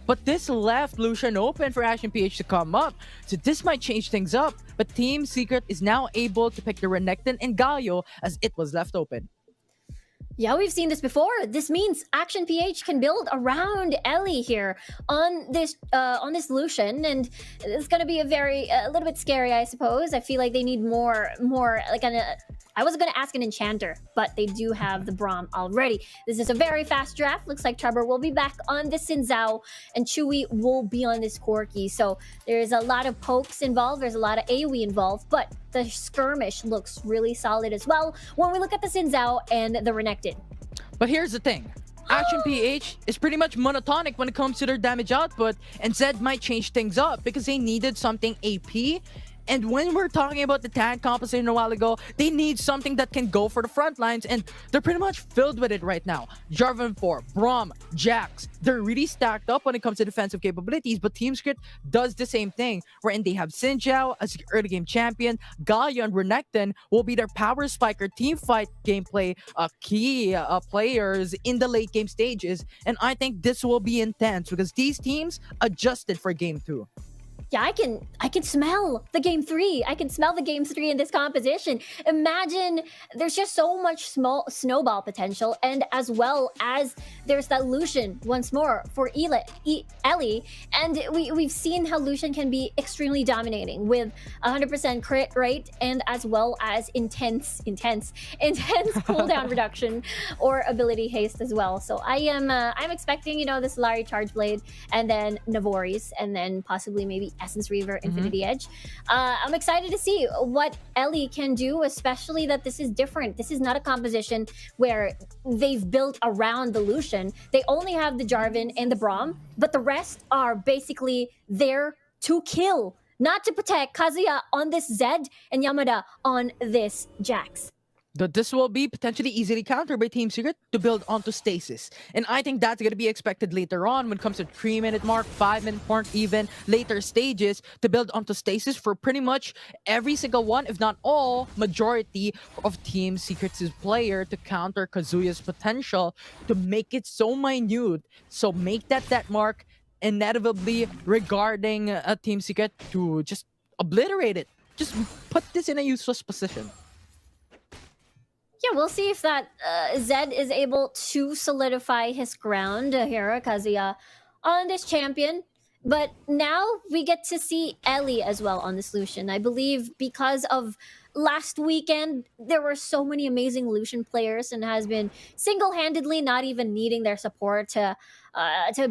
but this left Lucian open for Ash and PH to come up. So this might change things up, but Team Secret is now able to pick the Renekton and Galio as it was left open. Yeah, we've seen this before. This means Action PH can build around Ellie here on this Lucian, and it's gonna be a little bit scary, I suppose. I feel like they need more like I was gonna ask an enchanter, but they do have the Braum already. This is a very fast draft. Looks like Trevor will be back on the Xin Zhao, and Chewy will be on this Corki. So there's a lot of pokes involved. There's a lot of AoE involved, but the skirmish looks really solid as well when we look at the Xin Zhao and the Renekton. But here's the thing. Action PH is pretty much monotonic when it comes to their damage output, and Zed might change things up because they needed something AP. And when we're talking about the tank composition a while ago, they need something that can go for the front lines, and they're pretty much filled with it right now. Jarvan 4, Braum, Jax, they're really stacked up when it comes to defensive capabilities, but Team Secret does the same thing, wherein they have Xin Zhao as the early game champion, Galio and Renekton will be their power spiker team fight gameplay key players in the late game stages, and I think this will be intense because these teams adjusted for game 2. Yeah, I can smell the game 3. I can smell the game 3 in this composition. Imagine there's just so much small snowball potential, and as well as there's that Lucian once more for Ellie, and we've seen how Lucian can be extremely dominating with 100% crit rate, and as well as intense cooldown reduction or ability haste as well. So I'm expecting this Larry Charge Blade, and then Navori's, and then possibly maybe Essence Reaver, Infinity Edge. I'm excited to see what Ellie can do, especially that this is different. This is not a composition where they've built around the Lucian. They only have the Jarvan and the Braum, but the rest are basically there to kill, not to protect. Kazuya on this Zed and Yamada on this Jax. That this will be potentially easily countered by Team Secret to build onto Stasis. And I think that's going to be expected later on when it comes to 3-minute mark, 5-minute mark, even later stages to build onto Stasis for pretty much every single one, if not all, majority of Team Secret's player to counter Kazuya's potential to make it so minute. So make that mark inevitably regarding Team Secret to just obliterate it. Just put this in a useless position. Yeah, we'll see if that Zed is able to solidify his ground here, Kazuya, on this champion. But now we get to see Ellie as well on this Lucian. I believe because of last weekend, there were so many amazing Lucian players and has been single-handedly not even needing their support to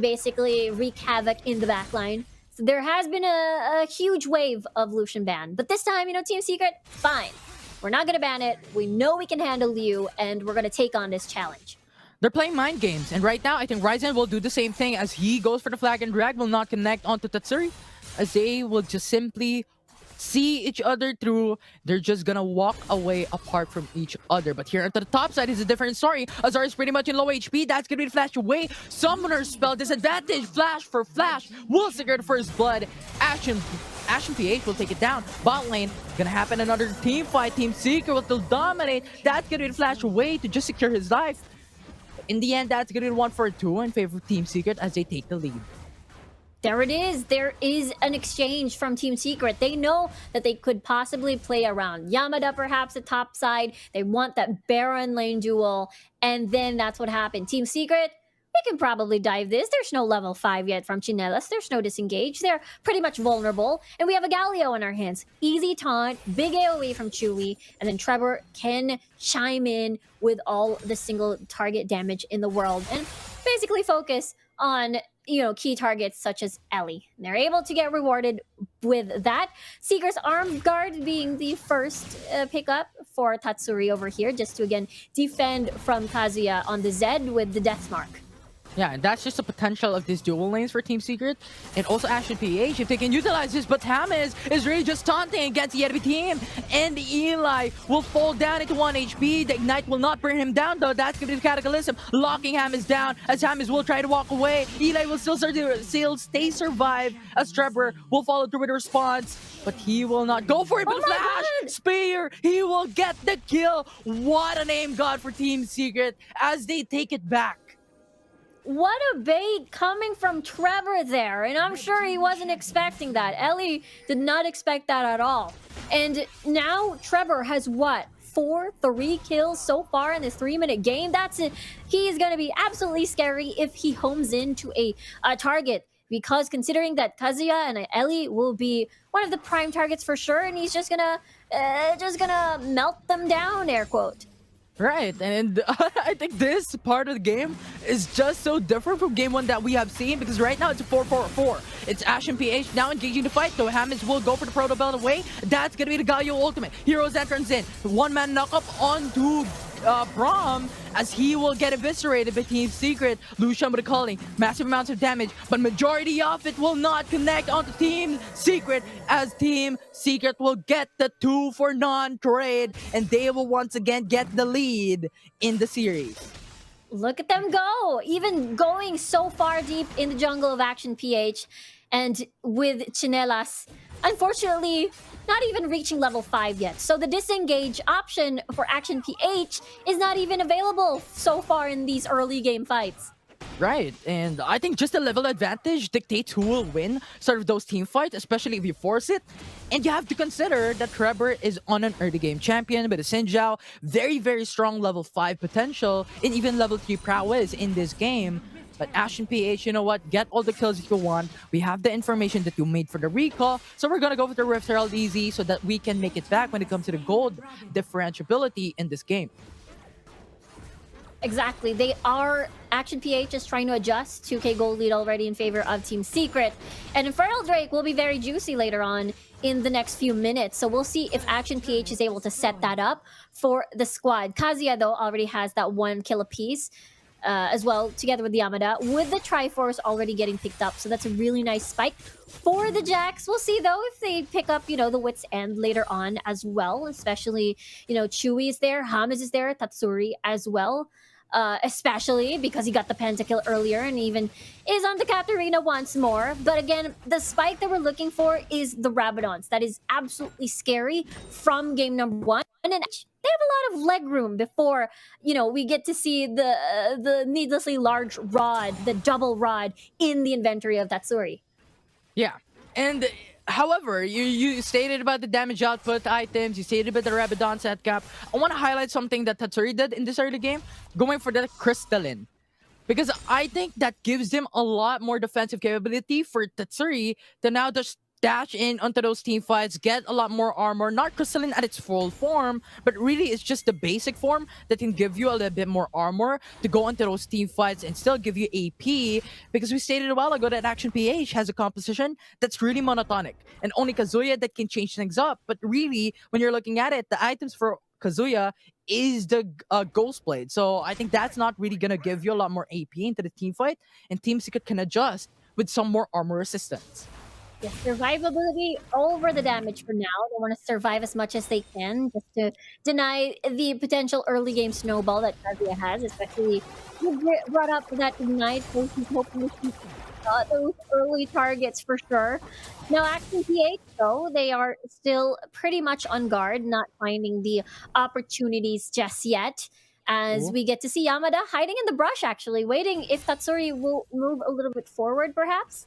basically wreak havoc in the backline. So there has been a huge wave of Lucian ban. But this time, Team Secret, fine. We're not going to ban it. We know we can handle you, and we're going to take on this challenge. They're playing mind games, and right now I think Ryzen will do the same thing as he goes for the flag and drag, will not connect onto Tatsuri, as they will just simply see each other through. They're just gonna walk away apart from each other. But here at the top side is a different story. Azar is pretty much in low HP. That's gonna be the flash away. Summoner spell disadvantage. Flash for flash. Will secure the first blood. Action PH will take it down. Bot lane, gonna happen another team fight. Team Secret will still dominate. That's gonna be the flash away to just secure his life. In the end, that's gonna be 1-for-2 in favor of Team Secret as they take the lead. There it is. There is an exchange from Team Secret. They know that they could possibly play around Yamada perhaps at top side. They want that Baron lane duel. And then that's what happened. Team Secret, we can probably dive this. There's no level 5 yet from Chinelas. There's no disengage. They're pretty much vulnerable. And we have a Galio in our hands. Easy taunt, big AoE from Chewy. And then Trevor can chime in with all the single target damage in the world. And basically focus on key targets such as Ellie. And they're able to get rewarded with that. Seeker's Armed Guard being the first pickup for Tatsuri over here, just to again defend from Kazuya on the Zed with the Death Mark. Yeah, and that's just the potential of these dual lanes for Team Secret. And also Ash and PH, if they can utilize this, but Tamis is really just taunting against the enemy team. And Eli will fall down into 1 HP. The Ignite will not bring him down, though. That's going to be the Cataclysm. Locking Hamis down as Hamis will try to walk away. Eli will still stay survive as Trevor will follow through with a response. But he will not go for it. But Flash! Spear! He will get the kill. What a name god for Team Secret as they take it back. what a bait coming from Trevor there. And I'm sure he wasn't expecting that. Ellie did not expect that at all. And now Trevor has what? 3 kills so far in this 3-minute game. That's it. He is going to be absolutely scary if he homes into a target. Because considering that Kazuya and Ellie will be one of the prime targets for sure, and he's just gonna melt them down, air quote. Right, and I think this part of the game is just so different from game one that we have seen, because right now it's a 4-4-4. It's Ash and PH now engaging the fight, though Hammers will go for the Proto Belt away. That's gonna be the Galio ultimate. Heroes entrance in. One-man knock-up onto Braum, as he will get eviscerated by Team Secret. Lucian with a calling, massive amounts of damage, but majority of it will not connect onto Team Secret, as Team Secret will get the 2 for non-trade, and they will once again get the lead in the series. Look at them go! Even going so far deep in the jungle of Action PH, and with Chinelas, unfortunately, not even reaching level 5 yet. So the disengage option for Action PH is not even available so far in these early game fights. Right, and I think just the level advantage dictates who will win sort of those team fights, especially if you force it. And you have to consider that Trevor is on an early game champion with a Xin Zhao, very, very strong level 5 potential, and even level 3 prowess in this game. But Ash and PH, you know what? Get all the kills if you want. We have the information that you made for the recall. So we're going to go with the Rift Herald easy so that we can make it back when it comes to the gold differentiability in this game. Exactly. They are... Action PH is trying to adjust. 2k gold lead already in favor of Team Secret. And Infernal Drake will be very juicy later on in the next few minutes. So we'll see if Action PH is able to set that up for the squad. Kazuya, though, already has that 1 kill apiece. As well, together with Yamada, with the Triforce already getting picked up. So that's a really nice spike for the Jacks. We'll see, though, if they pick up, you know, the Wit's End later on as well. Especially, you know, Chewy is there, Hamas is there, Tatsuri as well. Especially because he got the pentakill earlier and even is on the Katarina once more. But again, the spike that we're looking for is the Rabadons. That is absolutely scary from game number 1. And then they have a lot of leg room before, you know, we get to see the needlessly large rod, the double rod in the inventory of Tatsuri. Yeah, and however, you stated about the damage output items, you stated about the Rabadon set cap. I want to highlight something that Tatsuri did in this early game, going for the Crystalline. Because I think that gives him a lot more defensive capability for Tatsuri to now just dash in onto those team fights, get a lot more armor. Not Crystalline at its full form, but really it's just the basic form that can give you a little bit more armor to go into those team fights and still give you AP. Because we stated a while ago that Action PH has a composition that's really monotonic, and only Kazuya that can change things up. But really, when you're looking at it, the items for Kazuya is the Ghost Blade. So I think that's not really going to give you a lot more AP into the team fight, and Team Secret can adjust with some more armor resistance. Yes, survivability over the damage for now. They want to survive as much as they can just to deny the potential early game snowball that Kazuya has, especially you brought up that Ignite, so he's hoping to keep those early targets for sure. Now, Action PH, though, they are still pretty much on guard, not finding the opportunities just yet. As we get to see Yamada hiding in the brush, actually, waiting if Tatsuri will move a little bit forward, perhaps.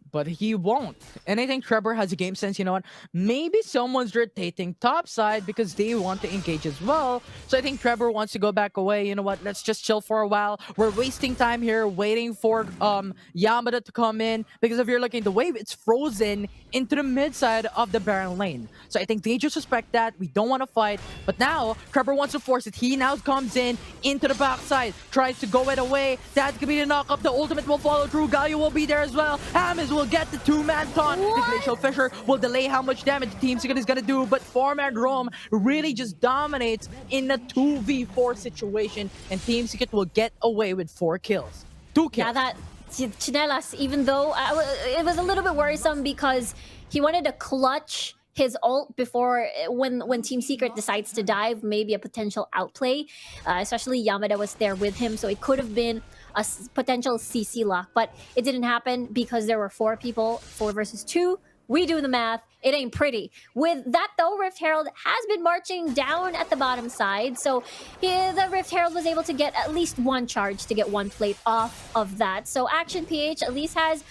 But he won't. And I think Trevor has a game sense, you know what? Maybe someone's rotating topside because they want to engage as well. So I think Trevor wants to go back away. You know what? Let's just chill for a while. We're wasting time here waiting for Yamada to come in. Because if you're looking at the wave, it's frozen into the mid side of the Baron lane. So I think they just respect that. We don't want to fight. But now, Trevor wants to force it. He now comes in into the backside. Tries to go it away. That's going to be the knock up. The ultimate will follow through. Galio will be there as well. Hammers will get the 2-man taunt. The Glacial Fissure will delay how much damage Team Secret is going to do, but 4-man Rome really just dominates in a 2v4 situation, and Team Secret will get away with 4 kills. 2 kills. Yeah, that Chinelas, even though it was a little bit worrisome because he wanted to clutch his ult before when Team Secret decides to dive, maybe a potential outplay. Especially Yamada was there with him, so it could have been a potential CC lock, but it didn't happen because there were 4 people, 4 versus 2, We do the math. It ain't pretty. With that, though, Rift Herald has been marching down at the bottom side. So the Rift Herald was able to get at least one charge to get one plate off of that. So Action PH at least has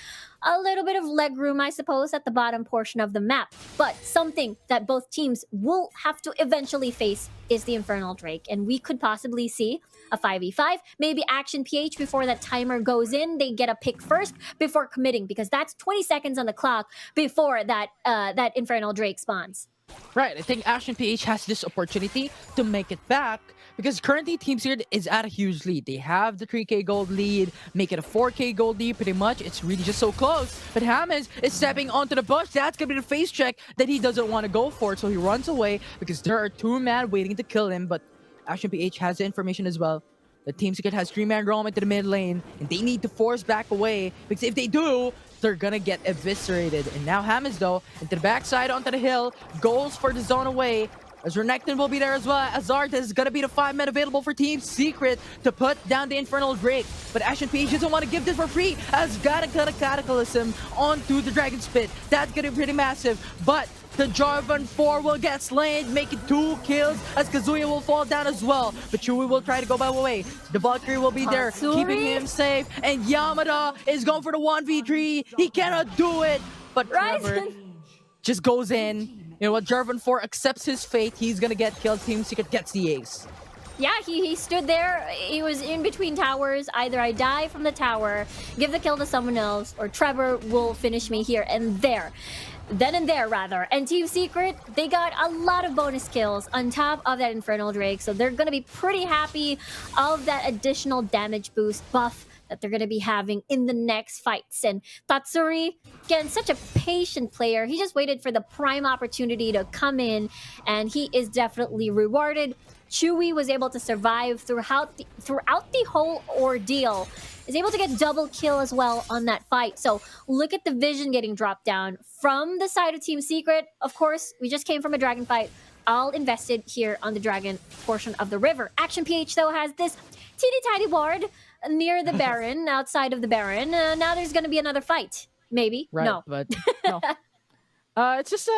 a little bit of leg room, I suppose, at the bottom portion of the map. But something that both teams will have to eventually face is the Infernal Drake. And we could possibly see a 5v5. Maybe Action PH, before that timer goes in, they get a pick first before committing, because that's 20 seconds on the clock before that that Infernal Drake spawns. Right, I think Action PH has this opportunity to make it back because currently Team Secret is at a huge lead. They have the 3k gold lead, make it a 4k gold lead pretty much. It's really just so close. But Hammers is stepping onto the bush. That's going to be the face check that he doesn't want to go for. So he runs away because there are 2 men waiting to kill him. But Action PH has the information as well. The Team Secret has 3-man roam into the mid lane, and they need to force back away because if they do, they're gonna get eviscerated. And now Hammers, though, into the backside onto the hill, goes for the zone away. As Renekton will be there as well. Azard is gonna be the 5-man available for Team Secret to put down the Infernal Drake. But Action PH doesn't want to give this for free, as gotta cut a Cataclysm onto the Dragon Spit. That's gonna be pretty massive, but the Jarvan 4 will get slain, making 2 kills as Kazuya will fall down as well. But Chewy will try to go by the way. The Valkyrie will be there, keeping him safe. And Yamada is going for the 1v3. He cannot do it. But Trevor just goes in. You know what? Jarvan 4 accepts his fate. He's gonna get killed. Team Secret gets the ace. Yeah, he stood there. He was in between towers. Either I die from the tower, give the kill to someone else, or Trevor will finish me here and there. Then and there, rather. And Team Secret, they got a lot of bonus kills on top of that Infernal Drake, so they're going to be pretty happy of that additional damage boost buff that they're going to be having in the next fights. And Tatsuri, again, such a patient player. He just waited for the prime opportunity to come in, and he is definitely rewarded. Chewy was able to survive throughout the whole ordeal. Is able to get double kill as well on that fight. So look at the vision getting dropped down from the side of Team Secret. Of course, we just came from a dragon fight. All invested here on the dragon portion of the river. Action PH, though, has this teeny tiny ward near the Baron, outside of the Baron. Now there's going to be another fight. Maybe. Right, no. But no. It's just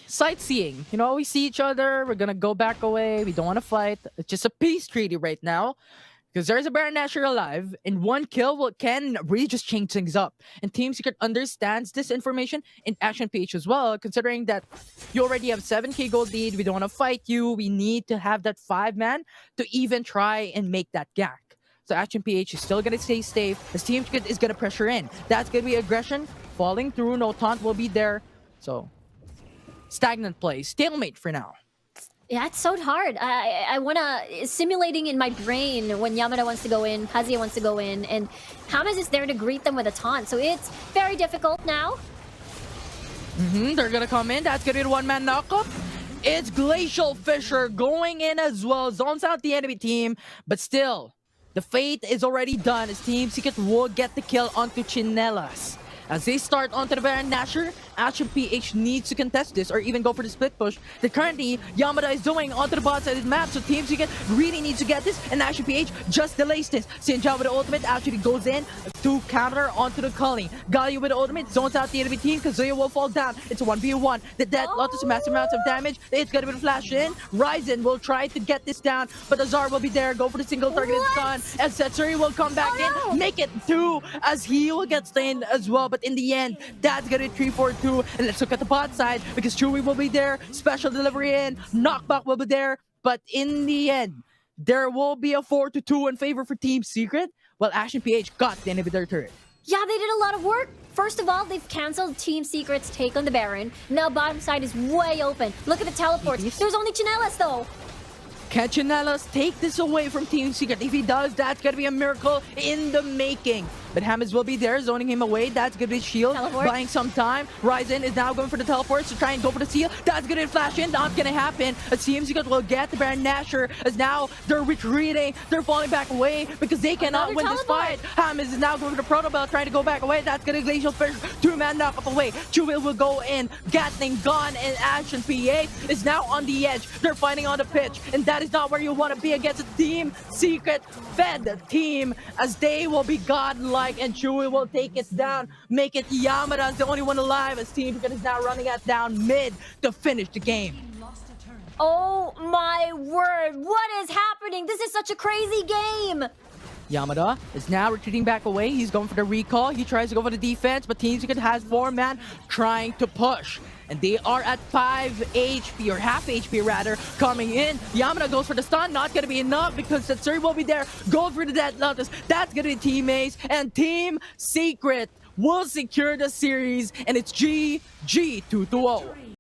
sightseeing. You know, we see each other. We're going to go back away. We don't want to fight. It's just a peace treaty right now. Because there's a Baron Nashor alive, and 1 kill can really just change things up. And Team Secret understands this information in Action PH as well, considering that you already have 7k gold lead, we don't want to fight you, we need to have that 5-man to even try and make that gank. So Action PH is still going to stay safe, as Team Secret is going to pressure in. That's going to be aggression, falling through, no taunt will be there. So, stagnant play, stalemate for now. Yeah, it's so hard. I want to... Simulating in my brain when Yamada wants to go in, Kazuya wants to go in, and Hammers is there to greet them with a taunt. So it's very difficult now. They're going to come in. That's going to be the 1-man knockup. It's Glacial Fissure going in as well. Zones out the enemy team. But still, the fate is already done as Team Secret will get the kill onto Chinelas. As they start onto the Baron Nashor, Action PH needs to contest this or even go for the split push that currently Yamada is doing onto the bot side of the map. So Team Secret really needs to get this, and Action PH just delays this. Sinjao with the ultimate actually goes in to counter onto the Culling. Galio with the ultimate zones out the enemy team. Kazuya will fall down. It's a 1v1. The dead Lotus massive amounts of damage. It's gonna be the flash in. Ryzen will try to get this down, but Azar will be there. Go for the single targeted stun. And Setsuri will come back in, make it 2 as he will get stained as well. But in the end, that's gonna be 3-4-2. And let's look at the bot side because Chewy will be there. Special delivery in. Knockback will be there. But in the end, there will be a 4-2 in favor for Team Secret. While Action PH got the inhibitor turret. Yeah, they did a lot of work. First of all, they've canceled Team Secret's take on the Baron. Now bottom side is way open. Look at the teleports. There's only Chinelas though. Can Chinelas take this away from Team Secret? If he does, that's gonna be a miracle in the making. But Hammers will be there, zoning him away. That's gonna be shield, buying some time. Ryzen is now going for the teleports to try and go for the seal. That's gonna flash in, not gonna happen. As Team Secret will get the Baron Nashor, as now they're retreating. They're falling back away because they cannot win this fight. Hammers is now going for the Protobell, trying to go back away. That's gonna Glacial Fish, 2-man knock up away. Chuvil will go in, Gatling gone, and Action PH is now on the edge. They're fighting on the pitch, and that is not where you want to be against a Team Secret fed team, as they will be godlike like, and Chewy will take it down, make it Yamada's the only one alive as Team Forget is now running at down mid to finish the game. Oh my word, what is happening? This is such a crazy game. Yamada is now retreating back away. He's going for the recall. He tries to go for the defense, but Team Secret has 4-man trying to push. And they are at 5 HP, or half HP rather, coming in. Yamada goes for the stun, not going to be enough because Satsuri will be there. Goes for the Dead Lotus. That's going to be Team Ace. And Team Secret will secure the series, and it's GG 2-0.